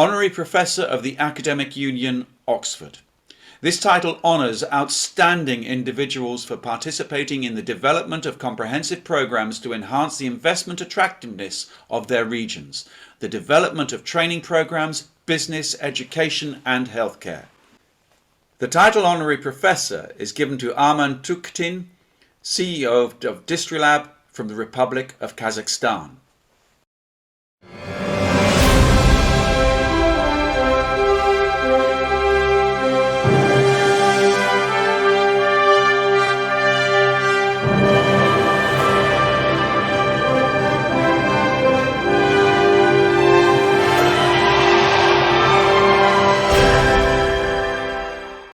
Honorary Professor of the Academic Union, Oxford. This title honours outstanding individuals for participating in the development of comprehensive programmes to enhance the investment attractiveness of their regions, the development of training programmes, business, education and healthcare. The title Honorary Professor is given to Arman Tuktin, CEO of DISTRILAB from the Republic of Kazakhstan.